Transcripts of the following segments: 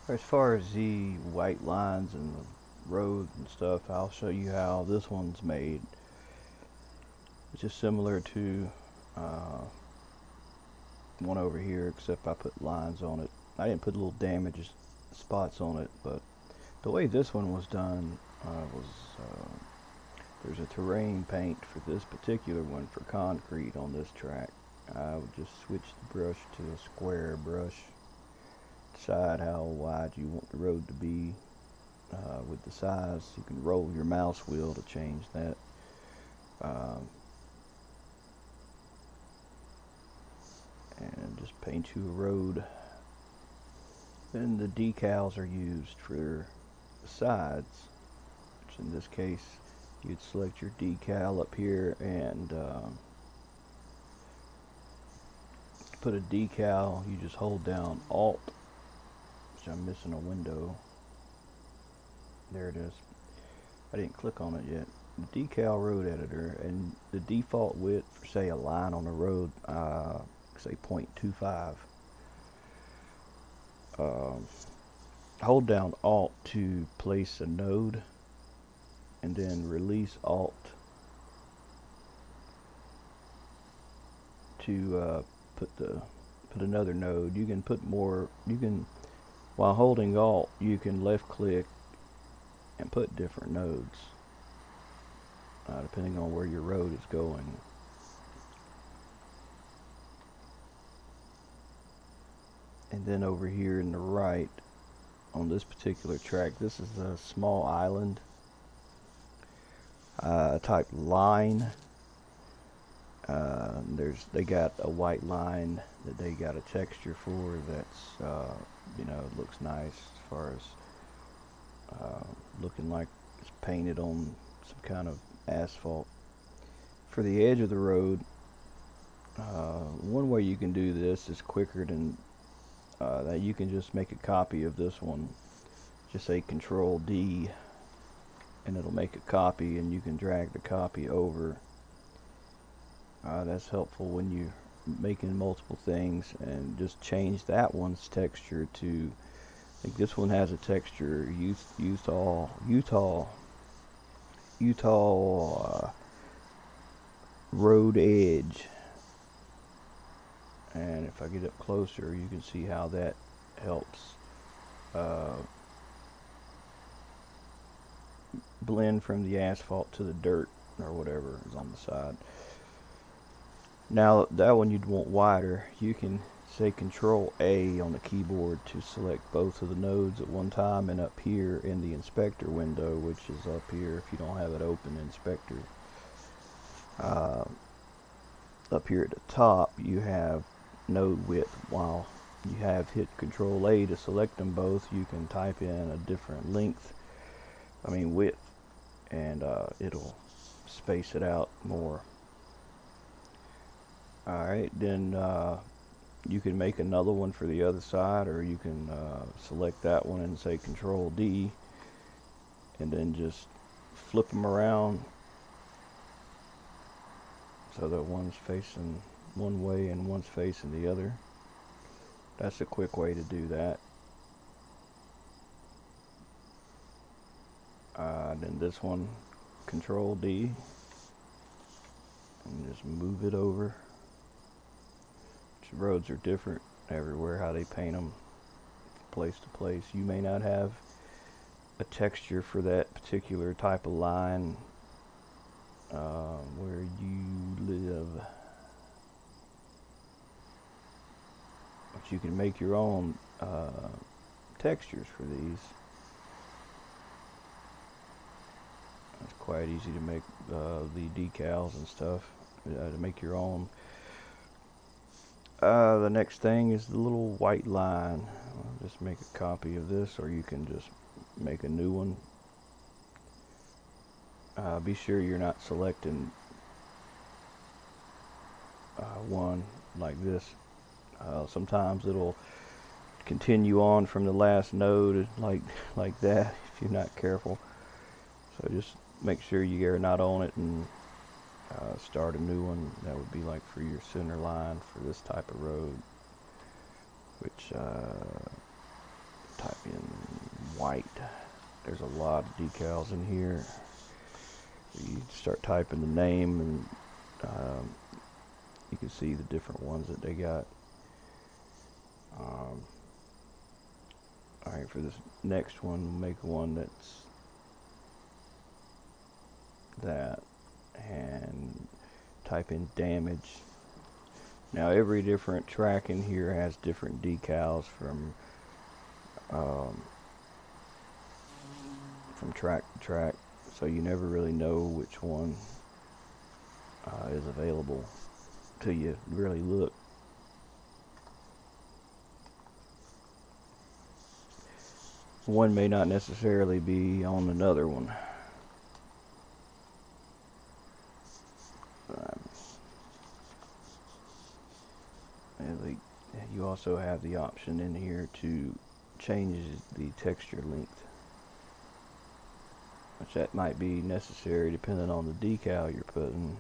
As far as the white lines and the road and stuff, I'll show you how this one's made. It's just similar to uh, one over here, except I put lines on it. I didn't put little damage spots on it, but the way this one was done was there's a terrain paint for this particular one for concrete on this track. I would just switch the brush to a square brush, decide how wide you want the road to be with the size. You can roll your mouse wheel to change that. Um, and just paint you a road. Then the decals are used for the sides, which in this case you'd select your decal up here and to put a decal you just hold down Alt, which I'm missing a window. There it is. I didn't click on it yet. The decal road editor, and the default width for say a line on the road, say 0.25. Hold down Alt to place a node, and then release Alt to put another node. You can put more. You can, while holding Alt, you can left click and put different nodes depending on where your road is going. And then over here in the right, on this particular track, this is a small island type line. They got a white line that they got a texture for that's it looks nice as far as looking like it's painted on some kind of asphalt. For the edge of the road, one way you can do this is quicker than that. You can just make a copy of this one. Just say Control D, and it'll make a copy, and you can drag the copy over. That's helpful when you're making multiple things, and just change that one's texture to. I think this one has a texture Utah road edge. And if I get up closer, you can see how that helps blend from the asphalt to the dirt or whatever is on the side. Now that one you'd want wider. You can say Control A on the keyboard to select both of the nodes at one time, and up here in the inspector window, which is up here if you don't have it open, inspector, up here at the top you have node width. While you have hit Control A to select them both, you can type in a different width, and it'll space it out more. Alright, then you can make another one for the other side, or you can select that one and say Control D, and then just flip them around so that one's facing one way and one's facing the other. That's a quick way to do that. Then this one, Control D, and just move it over. Roads are different everywhere, how they paint them place to place. You may not have a texture for that particular type of line where you live, but you can make your own textures for these. It's quite easy to make the decals and stuff, to make your own. The next thing is the little white line. I'll just make a copy of this, or you can just make a new one. Be sure you're not selecting one like this. Sometimes it'll continue on from the last node like that if you're not careful. So just make sure you are not on it and start a new one. That would be like for your center line for this type of road, which type in white. There's a lot of decals in here. You start typing the name, and you can see the different ones that they got. Alright, for this next one, we'll make one that's that, and type in damage. Now every different track in here has different decals from track to track, so you never really know which one is available till you really look. One may not necessarily be on another one. You also have the option in here to change the texture length, which that might be necessary depending on the decal you're putting.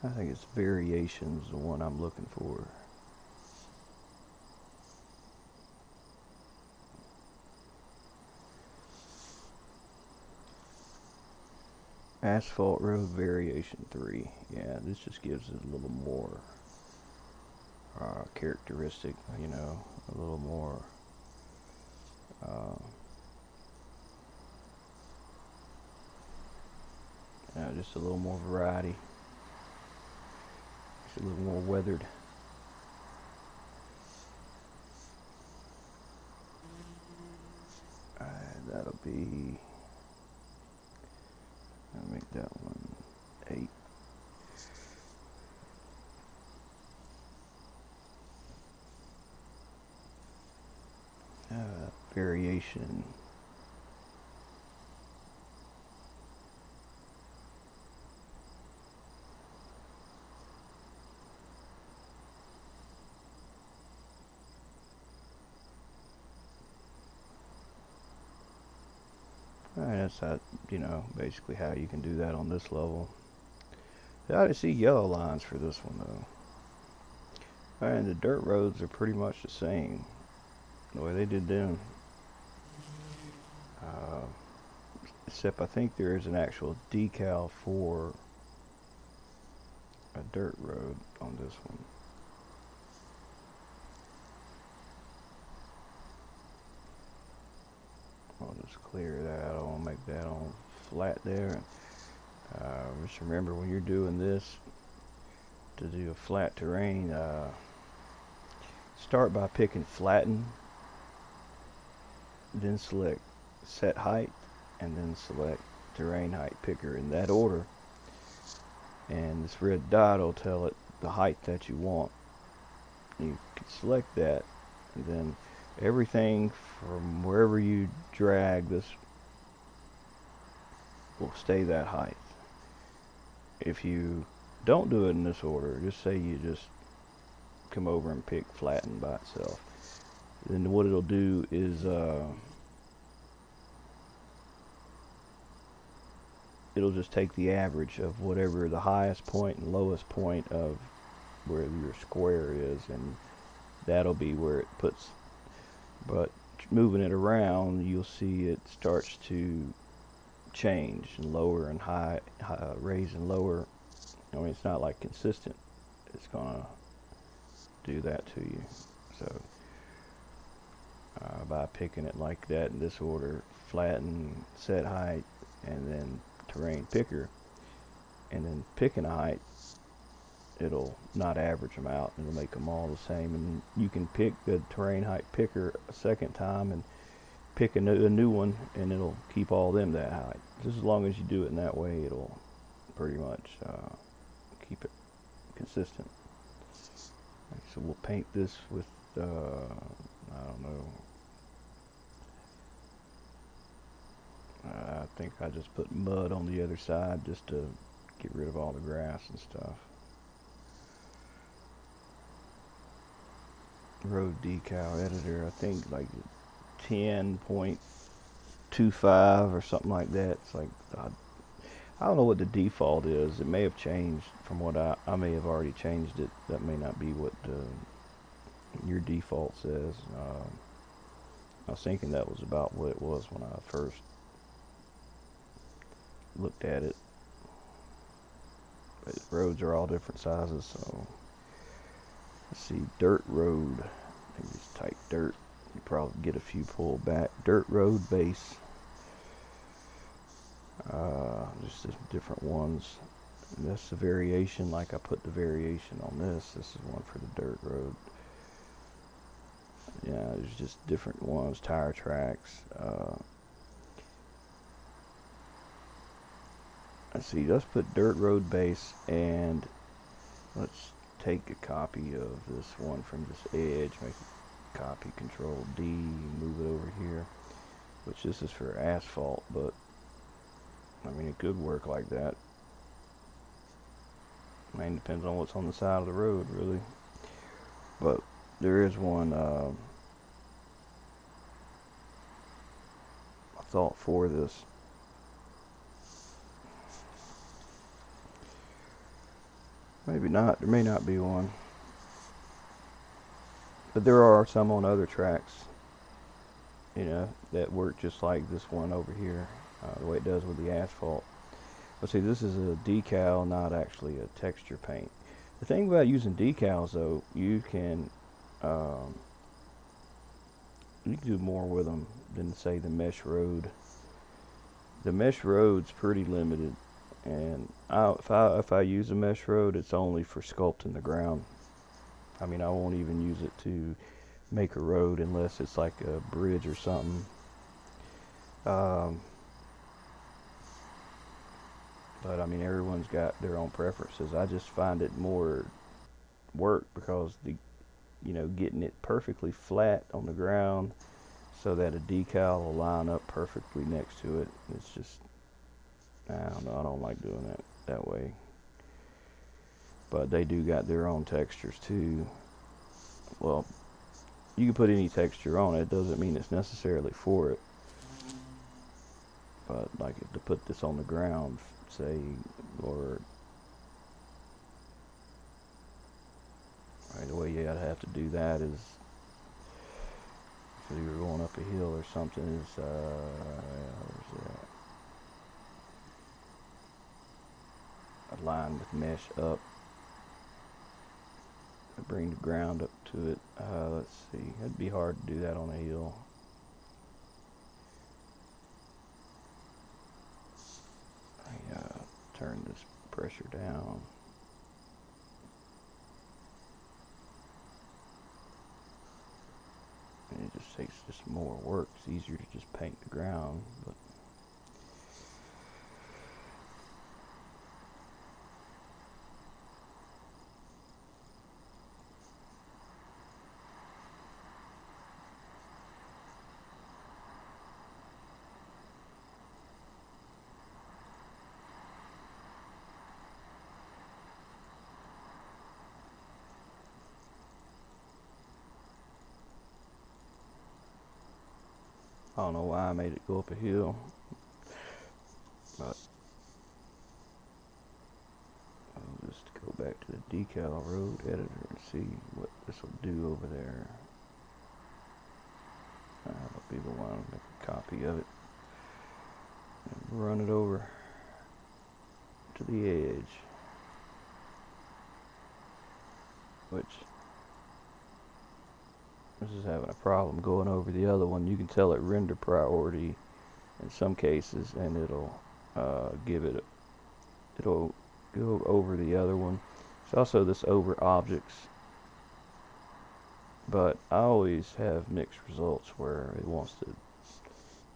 I think it's variations, the one I'm looking for. Asphalt Road Variation 3. Yeah, this just gives it a little more characteristic, you know, a little more just a little more variety. It's a little more weathered. That'll be, I'll make that one 8. Variation. Alright, that's how, you know, basically how you can do that on this level. I didn't see yellow lines for this one though. And the dirt roads are pretty much the same, the way they did them. Except I think there is an actual decal for a dirt road on this one. I'll just clear that. I'll make that on flat there. Just remember, when you're doing this, to do a flat terrain, start by picking flatten, then select set height, and then select terrain height picker in that order. And this red dot will tell it the height that you want. You can select that, and then everything from wherever you drag this will stay that height. If you don't do it in this order, just say you just come over and pick flatten by itself, then what it'll do is it'll just take the average of whatever the highest point and lowest point of where your square is, and that'll be where it puts. But moving it around, you'll see it starts to change, and lower and high, raise and lower. I mean, it's not like consistent. It's gonna do that to you. So by picking it like that in this order, flatten, set height, and then terrain picker, and then picking a height, it'll not average them out. It'll make them all the same, and you can pick the terrain height picker a second time and pick a new one, and it'll keep all them that height. Just as long as you do it in that way, it'll pretty much keep it consistent. So we'll paint this with I don't know, I think I just put mud on the other side just to get rid of all the grass and stuff. Road decal editor, I think like 10.25 or something like that. It's like I don't know what the default is. It may have changed from what I may have already changed it. That may not be what your default says. I was thinking that was about what it was when I first looked at it. But roads are all different sizes, so let's see, dirt road. You just type dirt. You probably get a few pulled back. Dirt road base. Just different ones. And that's the variation. Like I put the variation on this. This is one for the dirt road. Yeah, there's just different ones. Tire tracks. Let's see. Let's put dirt road base, and let's take a copy of this one from this edge. Make a copy. Control D. Move it over here. Which this is for asphalt, but I mean, it could work like that. I mean, it depends on what's on the side of the road, really. But there is one I thought for this. Maybe not. There may not be one. But there are some on other tracks, you know, that work just like this one over here, the way it does with the asphalt. But see, this is a decal, not actually a texture paint. The thing about using decals, though, you can do more with them than, say, the mesh road. The mesh road's pretty limited, and if I use a mesh road, it's only for sculpting the ground. I mean, I won't even use it to make a road unless it's like a bridge or something. But I mean, everyone's got their own preferences. I just find it more work because getting it perfectly flat on the ground so that a decal will line up perfectly next to it. It's just, I don't know, I don't like doing that way. But they do got their own textures too. Well, you can put any texture on it. It doesn't mean it's necessarily for it. But like to put this on the ground, say, or right, the way you gotta have to do that is if you're going up a hill or something. Is where's that? A line with mesh up. Bring the ground up to it. Let's see. It'd be hard to do that on a hill. I turn this pressure down. And it just takes just more work. It's easier to just paint the ground, but I don't know why I made it go up a hill, but I'll just go back to the decal road editor and see what this will do over there. That'll be the one. I'll make a copy of it and run it over to the edge, which this is having a problem going over the other one. You can tell it render priority in some cases, and it'll it'll go over the other one. There's also this over objects, but I always have mixed results where it wants to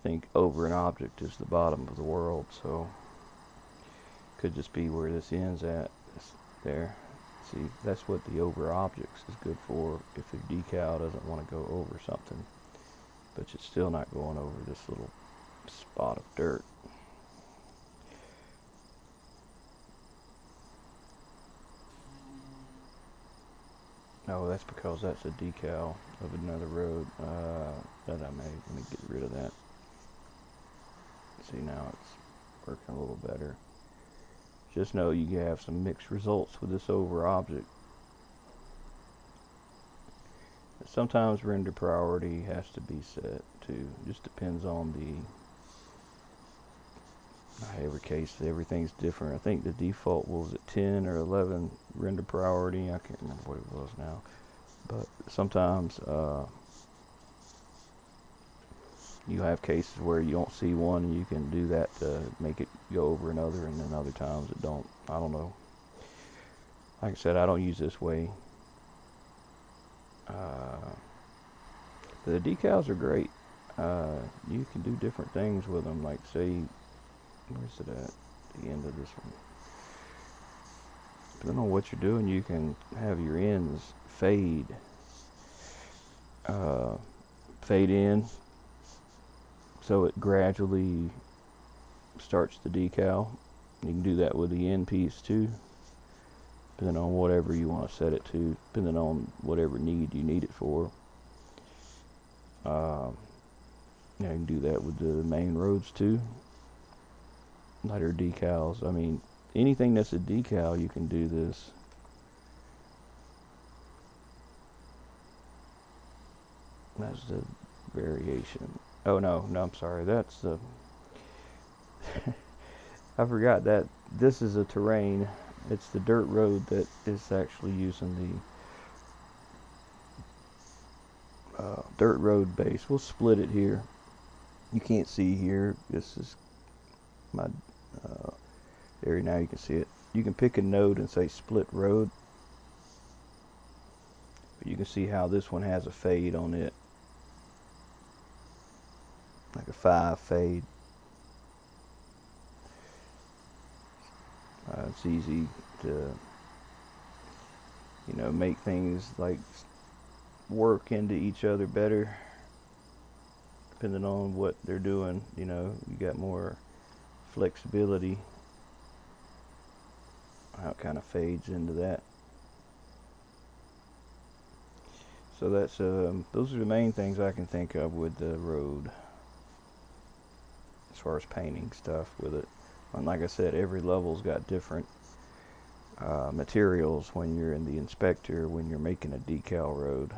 think over an object is the bottom of the world, so could just be where this ends at. There. See, that's what the over objects is good for if the decal doesn't want to go over something, but it's still not going over this little spot of dirt. No, that's because that's a decal of another road that I made. Let me get rid of that. See, now it's working a little better. just know you have some mixed results with this over object. Sometimes render priority has to be set too. Just depends on every case, everything's different. I think the default was at 10 or 11 render priority. I can't remember what it was now. But sometimes you have cases where you don't see one, and you can do that to make it go over another, and then other times it don't. I don't know. Like I said, I don't use this way. The decals are great. You can do different things with them. Like, say, where's it at? The end of this one. Depending on what you're doing, you can have your ends fade in, so it gradually starts the decal. You can do that with the end piece too, depending on whatever you want to set it to, depending on whatever need you need it for. You can do that with the main roads too. Lighter decals. I mean, anything that's a decal, you can do this. That's the variation. Oh no, I'm sorry. That's the. I forgot that this is a terrain. It's the dirt road that is actually using the dirt road base. We'll split it here. You can't see here. This is my area. Now you can see it. You can pick a node and say split road. But you can see how this one has a fade on it. Like a 5 fade. It's easy to, make things like work into each other better, depending on what they're doing. You got more flexibility. How it kind of fades into that. So that's those are the main things I can think of with the road, as far as painting stuff with it. And like I said, every level's got different materials when you're in the inspector, when you're making a decal road.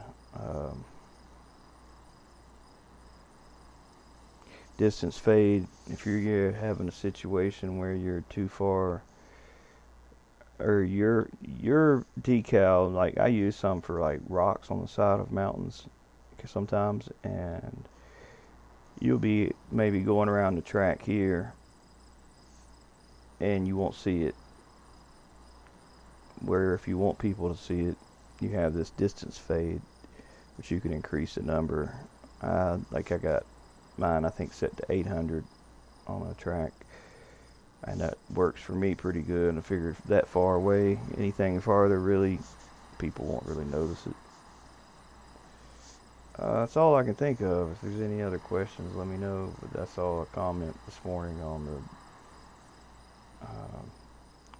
Distance fade, if you're having a situation where you're too far, or your decal, like I use some for like rocks on the side of mountains sometimes, and you'll be maybe going around the track here and you won't see it, where if you want people to see it, you have this distance fade, which you can increase the number. Like I got mine, I think, set to 800 on a track, and that works for me pretty good. And I figured that far away, anything farther, really, people won't really notice it. That's all I can think of. If there's any other questions, let me know. But that's all a comment this morning on the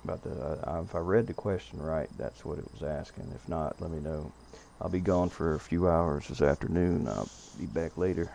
about the. If I read the question right, that's what it was asking. If not, let me know. I'll be gone for a few hours this afternoon. I'll be back later.